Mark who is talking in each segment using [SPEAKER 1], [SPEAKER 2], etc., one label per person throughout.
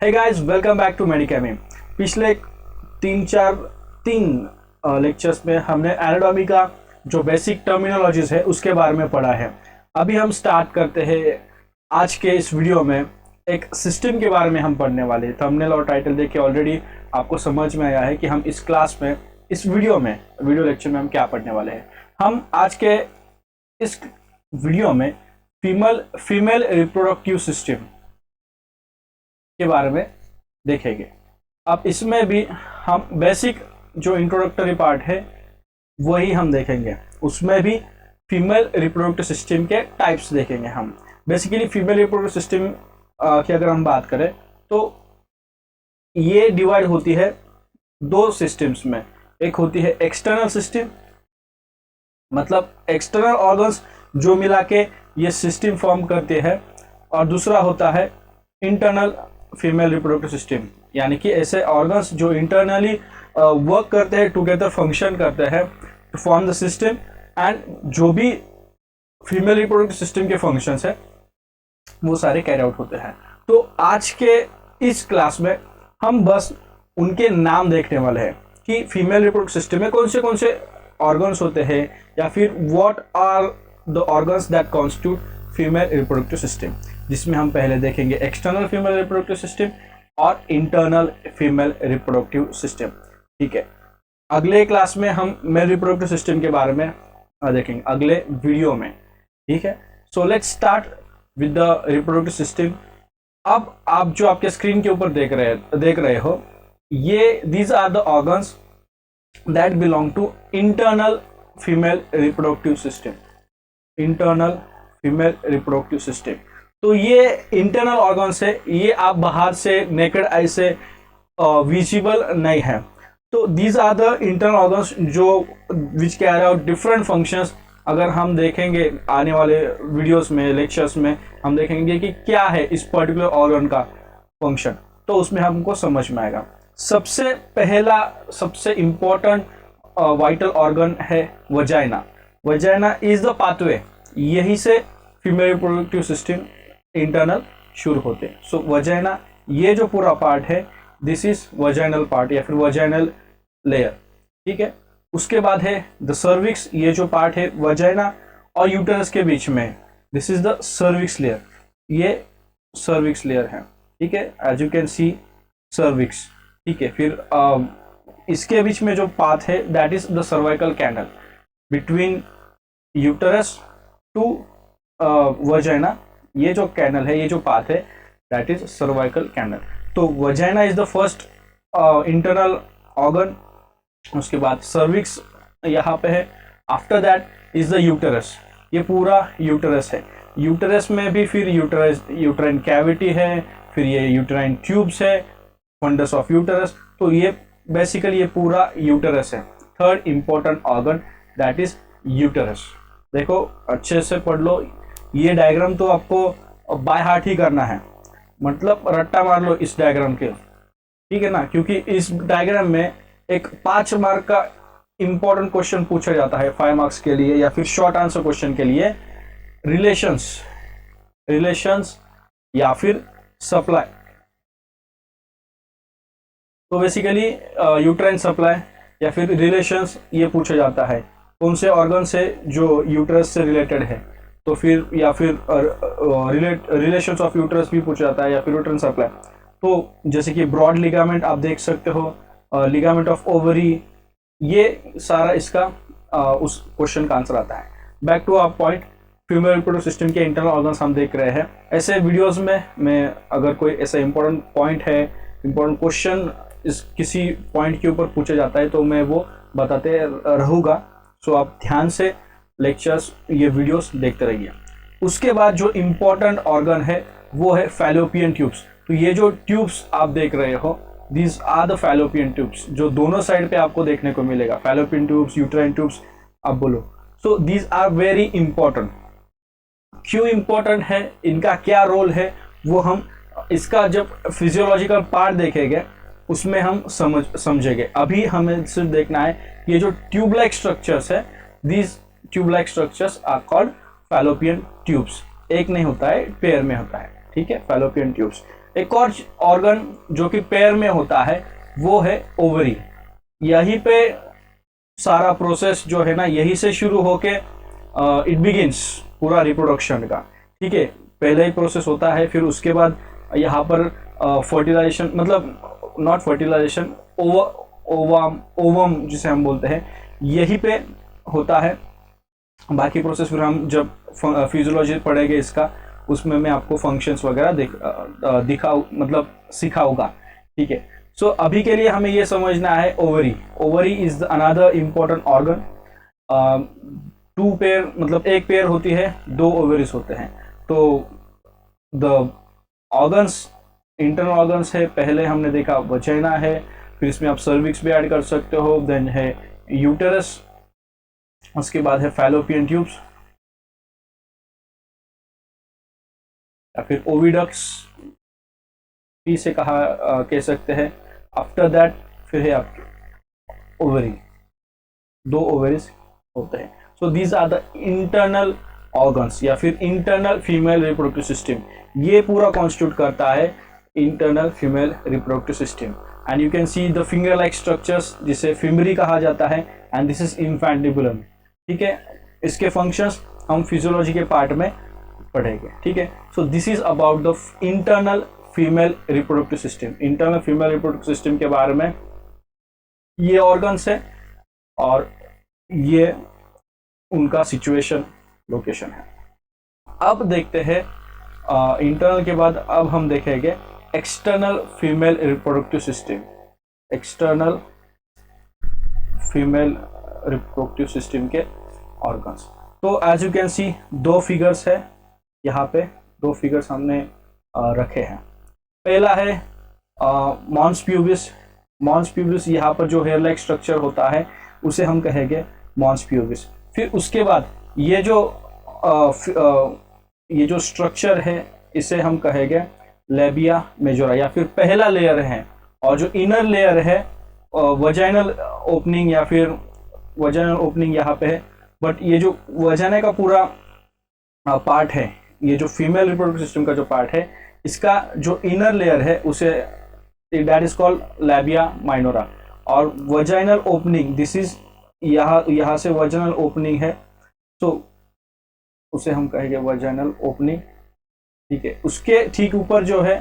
[SPEAKER 1] Hey guys, welcome back to Medicamy. पिछले तीन lectures में हमने एनाटॉमी का जो बेसिक टर्मिनोलॉजीज है उसके बारे में पढ़ा है। अभी हम स्टार्ट करते हैं आज के इस वीडियो में एक सिस्टम के बारे में हम पढ़ने वाले हैं। थंबनेल और टाइटल देख के ऑलरेडी आपको समझ में आया है कि हम इस क्लास में इस वीडियो लेक्चर में हम क्या पढ़ने वाले हैं। हम आज के इस वीडियो में फीमेल रिप्रोडक्टिव सिस्टम के बारे में देखेंगे। अब इसमें भी हम बेसिक जो इंट्रोडक्टरी पार्ट है वही हम देखेंगे। उसमें भी फीमेल रिप्रोडक्टिव सिस्टम के टाइप्स देखेंगे हम। बेसिकली फीमेल रिप्रोडक्टिव सिस्टम की अगर हम बात करें तो ये डिवाइड होती है दो सिस्टम्स में। एक होती है एक्सटर्नल सिस्टम, मतलब एक्सटर्नल ऑर्गन्स जो मिला के ये सिस्टम फॉर्म करते हैं, और दूसरा होता है इंटरनल फीमेल रिप्रोडक्टिव सिस्टम, यानी कि ऐसे ऑर्गन्स जो इंटरनली वर्क करते हैं, टुगेदर फंक्शन करते हैं to form the system, and जो भी फीमेल रिप्रोडक्टिव सिस्टम के फंक्शंस है वो सारे कैरी आउट होते हैं। तो आज के इस क्लास में हम बस उनके नाम देखने वाले हैं कि फीमेल रिप्रोडक्टिव सिस्टम में कौन से ऑर्गन्स होते हैं, या फिर what are the organs that constitute female reproductive system, जिसमें हम पहले देखेंगे एक्सटर्नल फीमेल रिप्रोडक्टिव सिस्टम और इंटरनल फीमेल रिप्रोडक्टिव सिस्टम। ठीक है, अगले क्लास में हम मेल रिप्रोडक्टिव सिस्टम के बारे में देखेंगे अगले वीडियो में। ठीक है, so let's start with the reproductive system. अब आप जो आपके स्क्रीन के ऊपर देख रहे हो, ये these are the organs that belong to internal female reproductive system. Internal female reproductive system, तो ये इंटरनल ऑर्गन्स है, ये आप बाहर से नेकेड आई से विजिबल नहीं है। तो these are the internal organs जो which carry out different functions. अगर हम देखेंगे आने वाले वीडियोस में, लेक्चर्स में, हम देखेंगे कि क्या है इस पर्टिकुलर ऑर्गन का फंक्शन, तो उसमें हमको समझ में आएगा। सबसे पहला सबसे इंपॉर्टेंट वाइटल ऑर्गन है vagina. Vagina is the pathway, यही से फीमेल रिप्रोडक्टिव सिस्टम इंटरनल शुरू होते हैं। सो वजाइना, ये जो पूरा पार्ट है, दिस इज वजाइनल पार्ट या फिर वजाइनल लेयर। ठीक है, उसके बाद है द सर्विक्स, ये जो पार्ट है वजाइना और यूटेरस के बीच में, this is the cervix layer, ये सर्विक्स लेयर है। ठीक है, as you can see cervix. ठीक है, फिर इसके बीच में जो पाथ है that is the cervical canal between uterus to vagina. ये जो कैनल है, ये जो पाथ है, दैट इज सर्वाइकल कैनल। तो vagina is the first internal organ, उसके बाद सर्विक्स यहाँ पे है, after that is the uterus, ये पूरा यूटेरस है। यूटेरस में भी फिर यूटेराइन कैविटी है, फिर ये यूटेराइन ट्यूब्स है, फंडस ऑफ यूटेरस। तो ये बेसिकली ये पूरा यूटेरस है। Third important organ that is uterus. देखो अच्छे से पढ़ लो, ये डायग्राम तो आपको बाय हार्ट ही करना है, मतलब रट्टा मार लो इस डायग्राम के। ठीक है ना, क्योंकि इस डायग्राम में एक 5 मार्क का इंपॉर्टेंट क्वेश्चन पूछा जाता है 5 मार्क्स के लिए, या फिर शॉर्ट आंसर क्वेश्चन के लिए, रिलेशंस या फिर सप्लाई। तो बेसिकली यूट्राइन सप्लाई या फिर रिलेशंस ये पूछा जाता है, कौन से ऑर्गन से जो यूट्रस से रिलेटेड है। तो फिर या फिर रिलेशंस ऑफ यूट्रस भी पूछा जाता है, या फिर यूट्राइन सप्लाई। तो जैसे कि ब्रॉड लिगामेंट आप देख सकते हो, लिगामेंट ऑफ ओवरी, ये सारा इसका उस क्वेश्चन का आंसर आता है। Back to our point, female reproductive system के इंटरनल ऑर्गन्स हम देख रहे हैं। ऐसे वीडियोस में मैं अगर कोई ऐसा इंपॉर्टेंट पॉइंट है, इंपॉर्टेंट क्वेश्चन इस किसी पॉइंट के ऊपर पूछा जाता है, तो मैं वो बताते रहूँगा। सो आप ध्यान से लेक्चर्स, ये वीडियोस देखते रहिए। उसके बाद जो इम्पोर्टेंट ऑर्गन है वो है फैलोपियन ट्यूब्स। तो ये जो ट्यूब्स आप देख रहे हो, these are the fallopian tubes, जो दोनों साइड पे आपको देखने को मिलेगा। फैलोपियन ट्यूब्स, यूट्राइन ट्यूब्स आप बोलो। So these are very important. क्यों इंपॉर्टेंट है, इनका क्या रोल है, वो हम इसका जब फिजियोलॉजिकल पार्ट देखेंगे उसमें हम समझेंगे। अभी हमें सिर्फ देखना है ये जो ट्यूब लाइक स्ट्रक्चर्स है, these tube like structures are called fallopian tubes. एक नहीं होता है, पेयर में होता है। ठीक है, फैलोपियन ट्यूब्स। एक और ऑर्गन जो कि पेयर में होता है वो है ओवरी। यहीं पे सारा प्रोसेस जो है ना यहीं से शुरू होके इट बिगिंस पूरा रिप्रोडक्शन का। ठीक है, पहले ही प्रोसेस होता है, फिर उसके बाद यहाँ पर फर्टिलाइजेशन, मतलब नॉट फर्टिलाइजेशन, ओवम जिसे हम बोलते हैं, यहीं पे होता है। बाकी प्रोसेस फिर हम जब फिजियोलॉजी पढ़ेंगे इसका, उसमें मैं आपको फंक्शंस वगैरह मतलब सिखाऊंगा। ठीक है, सो अभी के लिए हमें ये समझना है ovary. Ovary is another important organ. Two pair, मतलब एक पेयर होती है, दो ओवरीज होते हैं। तो द ऑर्गन्स, इंटरनल ऑर्गन्स है, पहले हमने देखा वजाइना है, फिर इसमें आप सर्विक्स भी ऐड कर सकते हो, देन है यूटेरस, उसके बाद है फैलोपियन ट्यूब्स या फिर ओविडक्ट्स भी से कह सकते हैं। आफ्टर दैट फिर है आपके ओवरी, दो ओवरीज होते हैं। So these are the internal organs या फिर इंटरनल फीमेल रिप्रोडक्टिव सिस्टम। ये पूरा कॉन्स्टिट्यूट करता है internal female reproductive system. And you can see the finger like structures, जिसे फिमरी कहा जाता है, एंड दिस इज इंफैंटिबुलम। ठीक है, इसके फंक्शंस हम फिजियोलॉजी के पार्ट में पढ़ेंगे। ठीक है, so this is about the internal female reproductive system. Internal female reproductive system के बारे में ये ऑर्गन्स है और ये उनका सिचुएशन, लोकेशन है। अब देखते हैं इंटरनल के बाद अब हम देखेंगे external female reproductive system. External female reproductive system के ऑर्गन्स। तो एज यू कैन सी दो फिगर्स है, यहाँ पे दो फिगर्स हमने रखे हैं। पहला है मॉन्स प्यूबिस। मॉन्स प्यूबिस, यहाँ पर जो हेयर लाइक स्ट्रक्चर होता है उसे हम कहेंगे मॉन्स प्यूबिस। फिर उसके बाद ये जो स्ट्रक्चर है इसे हम कहेंगे लेबिया मेजोरा, या फिर पहला लेयर है। और जो इनर लेयर है वजाइनल ओपनिंग, या फिर वजाइनल ओपनिंग यहाँ पे है, बट ये जो वजाइना का पूरा पार्ट है, ये जो फीमेल रिप्रोडक्टिव सिस्टम का जो पार्ट है, इसका जो इनर लेयर है उसे that is called labia minora. और वजाइनल ओपनिंग, दिस इज यहाँ से वजाइनल ओपनिंग है, तो उसे हम कहेंगे वजाइनल ओपनिंग। ठीक है, उसके ठीक ऊपर जो है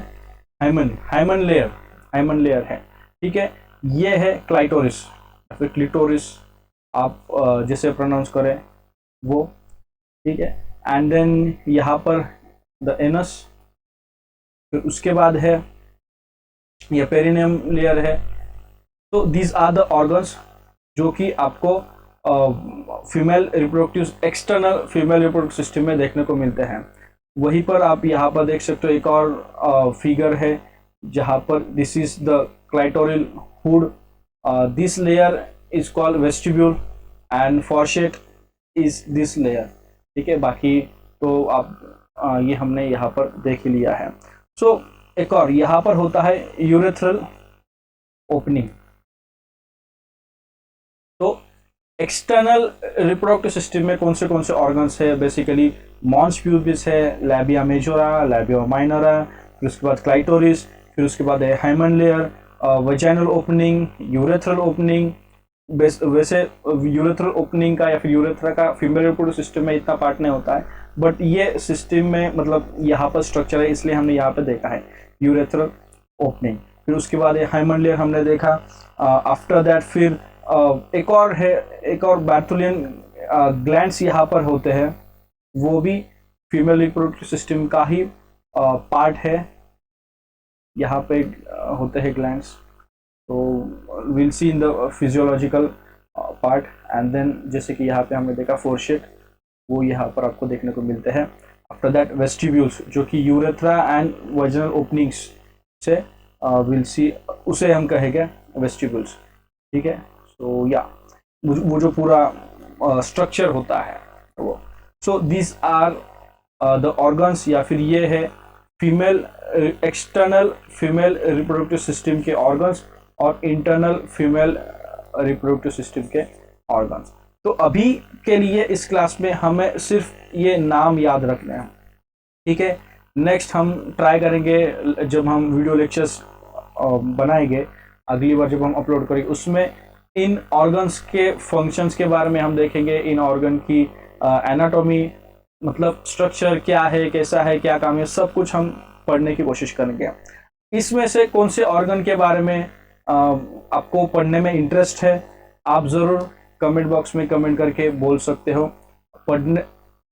[SPEAKER 1] हाइमन लेयर है। ठीक है, ये है क्लाइटोरिस या फिर क्लिटोरिस, आप जिसे प्रोनाउंस करें वो। ठीक है, एंड देन यहाँ पर द एनस, फिर उसके बाद है ये पेरिनियम लेयर है। तो दीज आर द ऑर्गन्स जो कि आपको female reproductive, external female reproductive system में देखने को मिलते हैं। वहीं पर आप यहाँ पर देख सकते हो एक और फिगर है जहाँ पर this is the clitoral hood, this layer is called vestibule and fourchette is this layer. ठीक है, बाकी तो आप ये हमने यहाँ पर देख लिया है। सो एक और यहाँ पर होता है यूरेथ्रल ओपनिंग। तो एक्सटर्नल रिप्रोडक्टिव सिस्टम में कौन से ऑर्गन्स है? बेसिकली मॉन्स प्यूबिस है, लेबिया मेजोरा, लेबिया माइनोरा, फिर उसके बाद क्लाइटोरिस, फिर उसके बाद है hymen layer, vaginal opening, urethral opening. वैसे यूरेथ्रल ओपनिंग का या फिर यूरेथ्रा का फीमेल रिप्रोडक्टिव सिस्टम में इतना पार्ट नहीं होता है, बट ये सिस्टम में मतलब यहाँ पर स्ट्रक्चर है, इसलिए हमने यहाँ पे देखा है यूरेथ्रल ओपनिंग। फिर उसके बाद हाइमन लेयर हमने देखा। आफ्टर दैट फिर एक और बार्थोलियन ग्लैंड्स यहाँ पर होते हैं, वो भी फीमेल रिप्रोडक्टिव सिस्टम का ही पार्ट है। यहाँ पे होते हैं ग्लैंड्स, तो will see in the physiological part. And then जैसे कि यहाँ पे हमने देखा फोर्शेट, वो यहाँ पर आपको देखने को मिलते हैं। आफ्टर दैट वेस्टिब्यूल्स, जो कि यूरेथ्रा एंड वजाइनल ओपनिंग्स से विल सी, उसे हम कहेंगे वेस्टिब्यूल्स। ठीक है, सो या वो जो पूरा स्ट्रक्चर होता है वो। So this are the organs, या फिर ये है female external female reproductive system के ऑर्गन्स और इंटरनल फीमेल रिप्रोडक्टिव सिस्टम के ऑर्गन्स। तो अभी के लिए इस क्लास में हमें सिर्फ ये नाम याद रखने हैं। ठीक है, नेक्स्ट हम ट्राई करेंगे जब हम वीडियो लेक्चर्स बनाएंगे अगली बार जब हम अपलोड करेंगे, उसमें इन ऑर्गन्स के फंक्शंस के बारे में हम देखेंगे, इन ऑर्गन की एनाटॉमी मतलब स्ट्रक्चर क्या है, कैसा है, क्या काम है, सब कुछ हम पढ़ने की कोशिश करेंगे। इसमें से कौन से ऑर्गन के बारे में आपको पढ़ने में इंटरेस्ट है, आप ज़रूर कमेंट बॉक्स में कमेंट करके बोल सकते हो। पढ़ने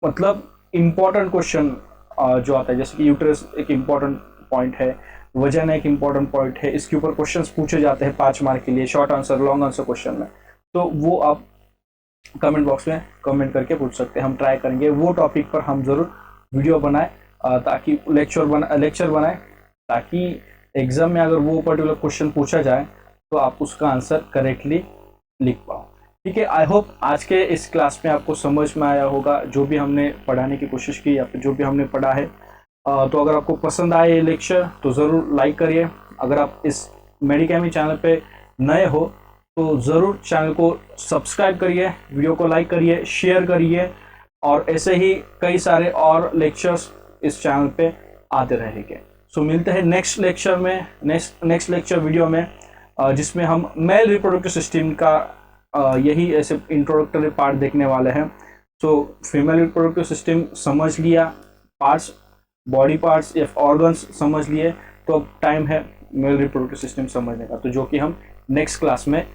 [SPEAKER 1] मतलब इम्पॉर्टेंट क्वेश्चन जो आता है, जैसे कि यूट्रस एक इम्पॉर्टेंट पॉइंट है, वजन एक इम्पॉर्टेंट पॉइंट है, इसके ऊपर क्वेश्चंस पूछे जाते हैं 5 मार्क के लिए, short answer long answer question में, तो वो आप कमेंट बॉक्स में कमेंट करके पूछ सकते हैं। हम ट्राई करेंगे वो टॉपिक पर हम ज़रूर वीडियो बनाए, ताकि लेक्चर बनाए, ताकि एग्जाम में अगर वो पर्टिकुलर क्वेश्चन पूछा जाए तो आप उसका आंसर करेक्टली लिख पाओ। ठीक है, आई होप आज के इस क्लास में आपको समझ में आया होगा जो भी हमने पढ़ाने की कोशिश की या फिर जो भी हमने पढ़ा है। तो अगर आपको पसंद आए ये लेक्चर तो ज़रूर लाइक करिए। अगर आप इस मेडिकेमी चैनल पे नए हो तो ज़रूर चैनल को सब्सक्राइब करिए, वीडियो को लाइक करिए, शेयर करिए, और ऐसे ही कई सारे और लेक्चर्स इस चैनल पे आते रहेंगे। सो मिलते हैं नेक्स्ट लेक्चर में, नेक्स्ट लेक्चर वीडियो में, जिसमें हम मेल रिप्रोडक्टिव सिस्टम का यही ऐसे इंट्रोडक्टरी पार्ट देखने वाले हैं। सो फीमेल रिप्रोडक्टिव सिस्टम समझ लिया, पार्ट्स, बॉडी पार्ट्स या ऑर्गन्स समझ लिए, तो अब टाइम है मेल रिप्रोडक्टिव सिस्टम समझने का, तो जो कि हम नेक्स्ट क्लास में,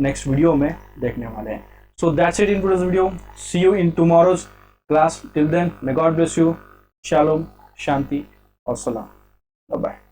[SPEAKER 1] नेक्स्ट वीडियो में देखने वाले हैं। So that's it in today's video. See you in tomorrow's class. Till then, may God bless you. Shalom, शांति और सलाम। Bye bye.